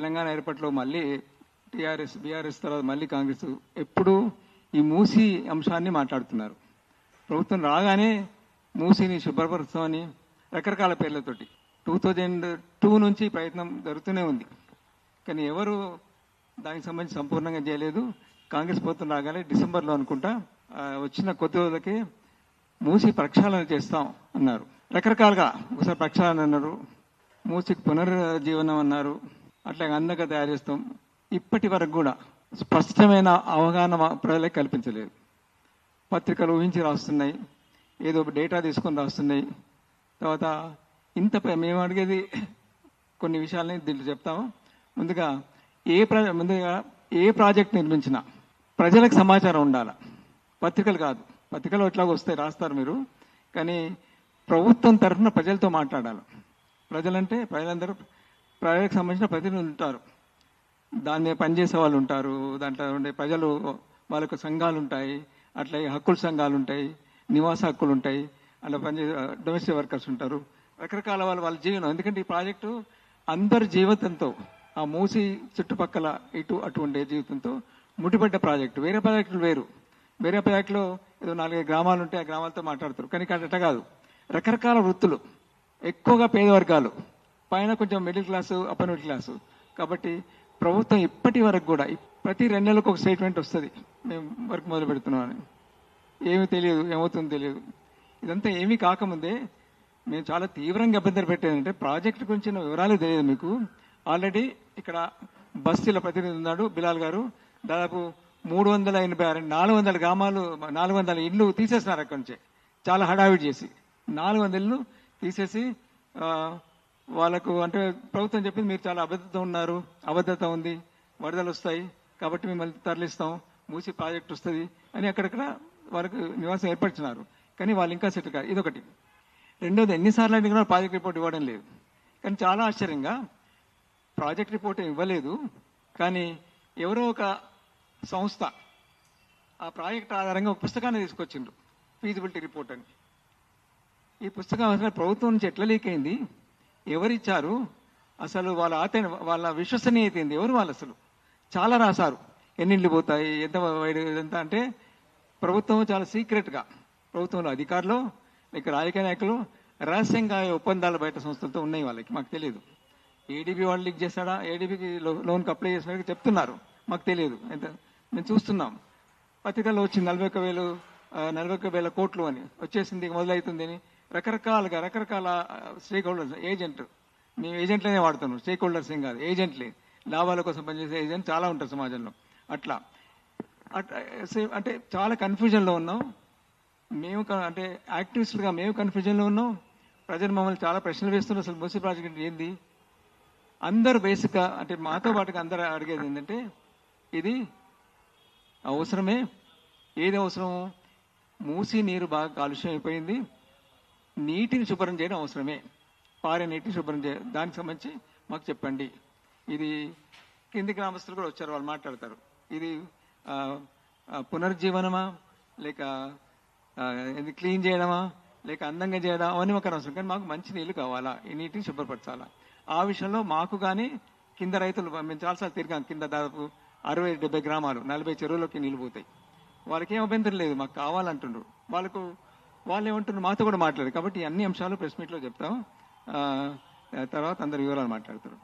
తెలంగాణ ఏర్పాటులో మళ్ళీ TRS BRS తర్వాత మళ్ళీ కాంగ్రెస్ ఎప్పుడు ఈ మూసీ అంశాన్ని మాట్లాడుతున్నారు. ప్రభుత్వం రాగానే మూసీని శుభ్రపరుస్తామని రకరకాల పేర్లతోటి 2002 నుంచి ప్రయత్నం జరుగుతూనే ఉంది. కానీ ఎవరు దానికి సంబంధించి సంపూర్ణంగా చేయలేదు. కాంగ్రెస్ ప్రభుత్వం రాగానే డిసెంబర్లో అనుకుంటా వచ్చిన కొద్ది రోజులకి మూసి ప్రక్షాళన చేస్తాం అన్నారు. రకరకాలుగా ఒకసారి ప్రక్షాళన అన్నారు, మూసికి పునర్జీవనం అన్నారు, అట్లాగే అందంగా తయారు చేస్తాం. ఇప్పటి వరకు కూడా స్పష్టమైన అవగాహన ప్రజలకు కల్పించలేదు. పత్రికలు ఊహించి రాస్తున్నాయి, ఏదో డేటా తీసుకొని రాస్తున్నాయి. తర్వాత మేము అడిగేది కొన్ని విషయాలని దీంట్లో చెప్తాము. ముందుగా ఏ ప్రాజెక్ట్ నిర్మించినా ప్రజలకు సమాచారం ఉండాలి, పత్రికలు కాదు. పత్రికలు ఎట్లాగో వస్తాయి, రాస్తారు మీరు, కానీ ప్రభుత్వం తరఫున ప్రజలతో మాట్లాడాలి. ప్రజలంటే ప్రజలందరూ, ప్రజలకు సంబంధించిన ప్రతినిధులు ఉంటారు, దాన్ని పనిచేసే వాళ్ళు ఉంటారు, దాంట్లో ఉండే ప్రజలు, వాళ్ళకు సంఘాలు ఉంటాయి, అట్లాగే హక్కుల సంఘాలు ఉంటాయి, నివాస హక్కులు ఉంటాయి, అలా పనిచేసే డొమెస్టిక్ వర్కర్స్ ఉంటారు, రకరకాల వాళ్ళ జీవనం. ఎందుకంటే ఈ ప్రాజెక్టు అందరి జీవితంతో, ఆ మూసి చుట్టుపక్కల ఇటు అటు ఉండే జీవితంతో ముడిపడ్డ ప్రాజెక్టు. వేరే ప్రాజెక్టులు వేరు, వేరే ప్రాజెక్టులో ఏదో 4 గ్రామాలు ఉంటే ఆ గ్రామాలతో మాట్లాడతారు. కానీ ఇక్కడ అట్లా కాదు, రకరకాల వృత్తులు, ఎక్కువగా పేద వర్గాలు, పైన కొంచెం middle class, upper middle class. కాబట్టి ప్రభుత్వం ఇప్పటి వరకు కూడా ప్రతి 2 నెలలకు ఒక స్టేట్మెంట్ వస్తుంది, మేము వర్క్ మొదలు పెడుతున్నామని. ఏమీ తెలియదు, ఏమవుతుందో తెలియదు. ఇదంతా ఏమీ కాకముందే మేము చాలా తీవ్రంగా ఇబ్బందులు పెట్టేదంటే ప్రాజెక్టు గురించిన వివరాలు తెలియదు మీకు. ఆల్రెడీ ఇక్కడ బస్తీల ప్రతినిధి ఉన్నాడు బిలాల్ గారు, దాదాపు 386 400 గ్రామాలు, 400 ఇళ్ళు తీసేస్తున్నారు అక్కడి నుంచే, చాలా హడావిడి చేసి 400 ఇళ్ళు తీసేసి వాళ్ళకు అంటే ప్రభుత్వం చెప్పింది మీరు చాలా అబద్ధత ఉంది, వరదలు వస్తాయి కాబట్టి మిమ్మల్ని తరలిస్తాం, మూసి ప్రాజెక్టు వస్తుంది అని అక్కడక్కడ వాళ్ళకు నివాసం ఏర్పరిచినారు. కానీ వాళ్ళు ఇంకా సెట్ కాదు. ఇదొకటి. రెండోది, ఎన్నిసార్లు అడిగినా ప్రాజెక్ట్ రిపోర్ట్ ఇవ్వడం లేదు. కానీ చాలా ఆశ్చర్యంగా ప్రాజెక్ట్ రిపోర్ట్ ఇవ్వలేదు, కానీ ఎవరో ఒక సంస్థ ఆ ప్రాజెక్ట్ ఆధారంగా ఒక పుస్తకాన్ని తీసుకొచ్చిండ్రు, ఫీజిబిలిటీ రిపోర్ట్ అని. ఈ పుస్తకం అసలు ప్రభుత్వం నుంచి ఎట్లా లీక్ అయింది, ఎవరిచ్చారు, అసలు వాళ్ళ విశ్వసనీయత ఏంది, ఎవరు వాళ్ళు, అసలు చాలా రాశారు. ఎన్ని ఇళ్ళు పోతాయి, ఎంత అంటే ప్రభుత్వం చాలా సీక్రెట్గా, ప్రభుత్వంలో అధికారులు లేక రాజకీయ నాయకులు రహస్యంగా ఒప్పందాలు బయట సంస్థలతో ఉన్నాయి, వాళ్ళకి మాకు తెలియదు. ఏడీబీ వాళ్ళు లీక్ చేశాడా, ఏడీబీకి లోన్కి అప్లై చేసినట్టు చెప్తున్నారు, మాకు తెలియదు. మేము చూస్తున్నాం, పత్రికల్లో వచ్చింది 41,000 కోట్లు అని వచ్చేసింది, మొదలవుతుంది అని. రకరకాల స్టేక్ హోల్డర్స్, ఏజెంట్, మేము ఏజెంట్లనే వాడుతున్నాం, స్టేక్ హోల్డర్స్ ఏం కాదు, ఏజెంట్లే, లాభాల కోసం పనిచేసే ఏజెంట్ చాలా ఉంటారు సమాజంలో. అట్లా అంటే చాలా కన్ఫ్యూజన్లో ఉన్నాం మేము. అంటే యాక్టివిస్టులుగా మేము కన్ఫ్యూజన్లో ఉన్నాం. ప్రజలు మమ్మల్ని చాలా ప్రశ్నలు వేస్తున్నారు, అసలు మూసీ ప్రాజెక్ట్ ఏంది. అందరూ బేసిక్గా అంటే మాతో పాటుగా అందరూ అడిగేది ఏంటంటే, ఇది అవసరమే, ఏది అవసరం, మూసీ నీరు బాగా కాలుష్యం అయిపోయింది, నీటిని శుభ్రం చేయడం అవసరమే, పారే నీటిని శుభ్రం చేయడం, దానికి సంబంధించి మాకు చెప్పండి. ఇది కింది గ్రామస్తులు కూడా వచ్చారు, వాళ్ళు మాట్లాడతారు. ఇది పునర్జీవనమా, లేక ఇది క్లీన్ చేయడమా, లేక అందంగా చేయడం, అవన్నీ మాకు అవసరం. కానీ మాకు మంచి నీళ్ళు కావాలా, ఈ నీటిని శుభ్రపరచాలా. ఆ విషయంలో మాకు కానీ కింద రైతులు, మేము చాలాసార్లు తిరిగాం, కింద దాదాపు 60-70 గ్రామాలు, 40 చెరువులోకి నీళ్ళు పోతాయి. వాళ్ళకి ఏం అభ్యంతరం లేదు, మాకు కావాలంటుండ్రు. వాళ్ళు ఏమంటున్నారు, మాతో కూడా మాట్లాడారు. కాబట్టి అన్ని అంశాలు ప్రెస్ మీట్లో చెప్తాం, తర్వాత అందరు వివరాలు మాట్లాడతారు.